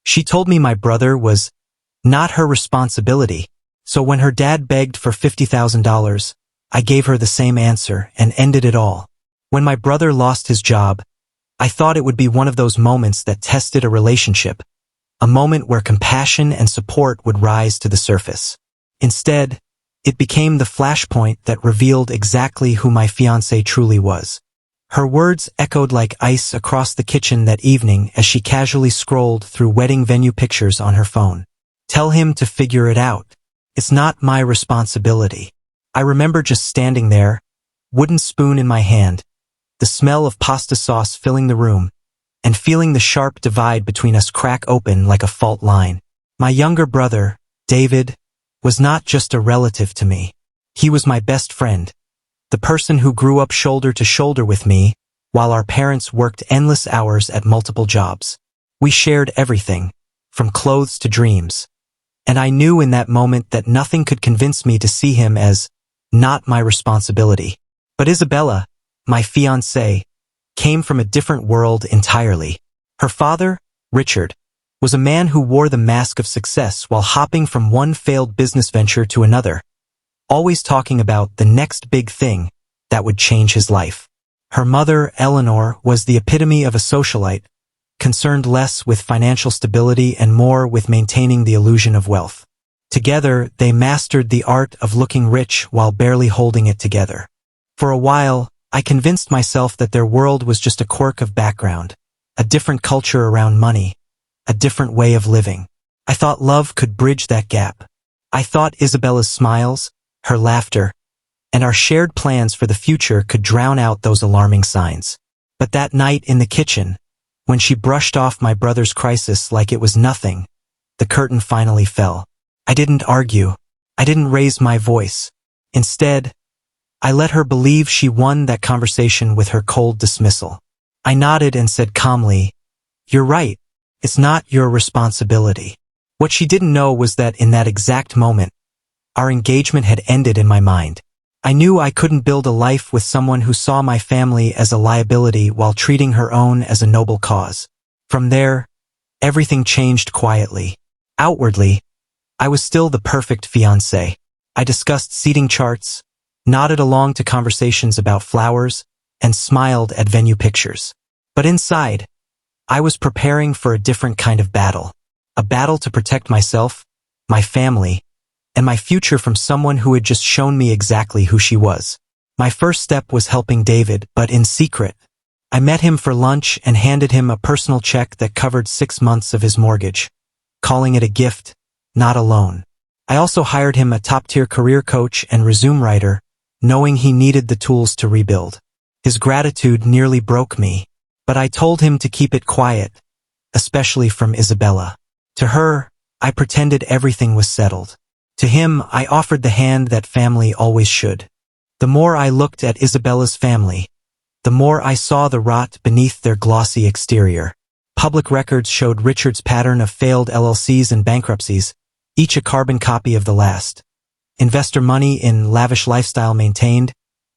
She told me my brother was not her responsibility. So when her dad begged for $50,000, I gave her the same answer and ended it all. When my brother lost his job, I thought it would be one of those moments that tested a relationship, a moment where compassion and support would rise to the surface. Instead, it became the flashpoint that revealed exactly who my fiancée truly was. Her words echoed like ice across the kitchen that evening as she casually scrolled through wedding venue pictures on her phone. Tell him to figure it out. It's not my responsibility. I remember just standing there, wooden spoon in my hand, the smell of pasta sauce filling the room, and feeling the sharp divide between us crack open like a fault line. My younger brother, David, was not just a relative to me. He was my best friend, the person who grew up shoulder to shoulder with me while our parents worked endless hours at multiple jobs. We shared everything, from clothes to dreams. And I knew in that moment that nothing could convince me to see him as not my responsibility. But Isabella, my fiancée, came from a different world entirely. Her father, Richard, was a man who wore the mask of success while hopping from one failed business venture to another, always talking about the next big thing that would change his life. Her mother, Eleanor, was the epitome of a socialite, concerned less with financial stability and more with maintaining the illusion of wealth. Together, they mastered the art of looking rich while barely holding it together. For a while, I convinced myself that their world was just a quirk of background, a different culture around money, a different way of living. I thought love could bridge that gap. I thought Isabella's smiles, her laughter, and our shared plans for the future could drown out those alarming signs. But that night in the kitchen, when she brushed off my brother's crisis like it was nothing, the curtain finally fell. I didn't argue. I didn't raise my voice. Instead, I let her believe she won that conversation with her cold dismissal. I nodded and said calmly, "You're right. It's not your responsibility." What she didn't know was that in that exact moment, our engagement had ended in my mind. I knew I couldn't build a life with someone who saw my family as a liability while treating her own as a noble cause. From there, everything changed quietly. Outwardly, I was still the perfect fiancé. I discussed seating charts, nodded along to conversations about flowers, and smiled at venue pictures. But inside, I was preparing for a different kind of battle. A battle to protect myself, my family, and my future from someone who had just shown me exactly who she was. My first step was helping David, but in secret. I met him for lunch and handed him a personal check that covered 6 months of his mortgage, calling it a gift, not a loan. I also hired him a top-tier career coach and resume writer, knowing he needed the tools to rebuild. His gratitude nearly broke me, but I told him to keep it quiet, especially from Isabella. To her, I pretended everything was settled. To him, I offered the hand that family always should. The more I looked at Isabella's family, the more I saw the rot beneath their glossy exterior. Public records showed Richard's pattern of failed LLCs and bankruptcies, each a carbon copy of the last. Investor money in lavish lifestyle maintained,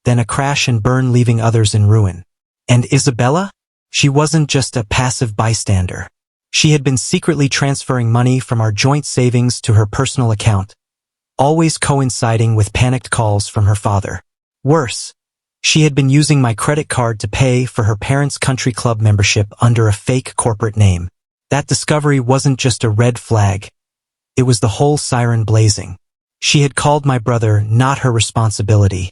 then a crash and burn leaving others in ruin. And Isabella? She wasn't just a passive bystander. She had been secretly transferring money from our joint savings to her personal account, always coinciding with panicked calls from her father. Worse, she had been using my credit card to pay for her parents' country club membership under a fake corporate name. That discovery wasn't just a red flag. It was the whole siren blazing. She had called my brother not her responsibility.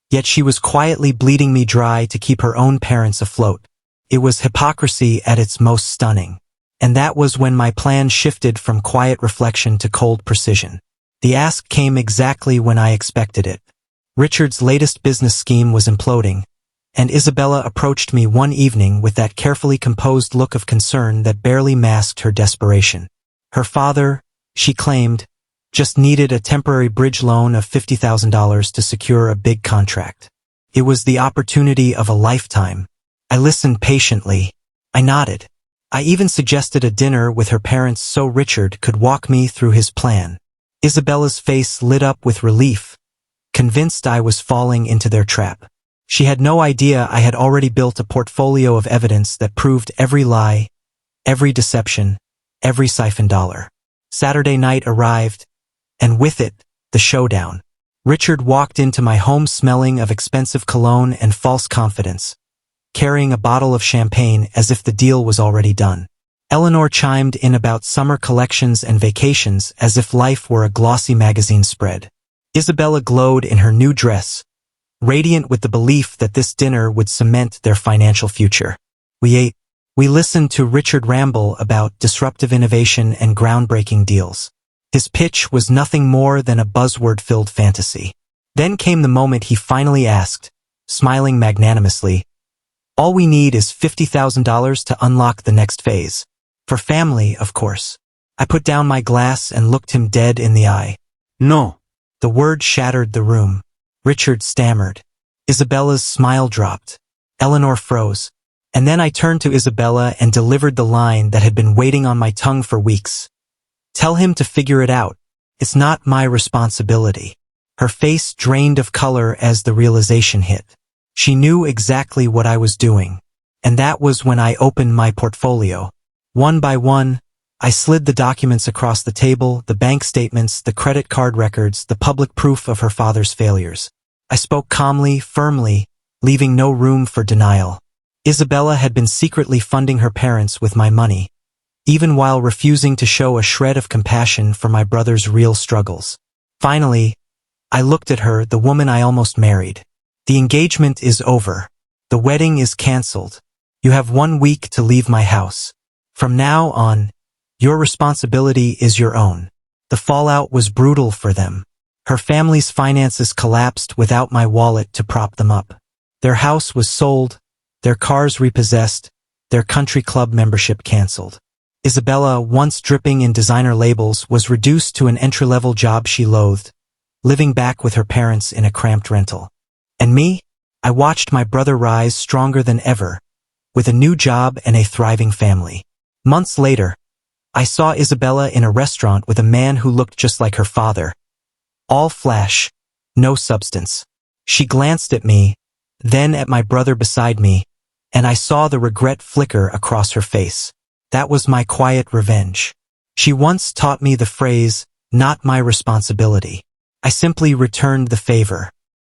Yet she was quietly bleeding me dry to keep her own parents afloat. It was hypocrisy at its most stunning. And that was when my plan shifted from quiet reflection to cold precision. The ask came exactly when I expected it. Richard's latest business scheme was imploding, and Isabella approached me one evening with that carefully composed look of concern that barely masked her desperation. Her father, she claimed, just needed a temporary bridge loan of $50,000 to secure a big contract. It was the opportunity of a lifetime. I listened patiently. I nodded. I even suggested a dinner with her parents so Richard could walk me through his plan. Isabella's face lit up with relief, convinced I was falling into their trap. She had no idea I had already built a portfolio of evidence that proved every lie, every deception, every siphon dollar. Saturday night arrived, and with it, the showdown. Richard walked into my home smelling of expensive cologne and false confidence, carrying a bottle of champagne as if the deal was already done. Eleanor chimed in about summer collections and vacations as if life were a glossy magazine spread. Isabella glowed in her new dress, radiant with the belief that this dinner would cement their financial future. We ate. We listened to Richard ramble about disruptive innovation and groundbreaking deals. His pitch was nothing more than a buzzword-filled fantasy. Then came the moment he finally asked, smiling magnanimously, "All we need is $50,000 to unlock the next phase. For family, of course." I put down my glass and looked him dead in the eye. No. The word shattered the room. Richard stammered. Isabella's smile dropped. Eleanor froze. And then I turned to Isabella and delivered the line that had been waiting on my tongue for weeks. "Tell him to figure it out. It's not my responsibility." Her face drained of color as the realization hit. She knew exactly what I was doing. And that was when I opened my portfolio. One by one, I slid the documents across the table, the bank statements, the credit card records, the public proof of her father's failures. I spoke calmly, firmly, leaving no room for denial. Isabella had been secretly funding her parents with my money, even while refusing to show a shred of compassion for my brother's real struggles. Finally, I looked at her, the woman I almost married. "The engagement is over. The wedding is canceled. You have 1 week to leave my house. From now on, your responsibility is your own." The fallout was brutal for them. Her family's finances collapsed without my wallet to prop them up. Their house was sold, their cars repossessed, their country club membership canceled. Isabella, once dripping in designer labels, was reduced to an entry-level job she loathed, living back with her parents in a cramped rental. And me? I watched my brother rise stronger than ever, with a new job and a thriving family. Months later, I saw Isabella in a restaurant with a man who looked just like her father. All flash, no substance. She glanced at me, then at my brother beside me, and I saw the regret flicker across her face. That was my quiet revenge. She once taught me the phrase, "not my responsibility." I simply returned the favor.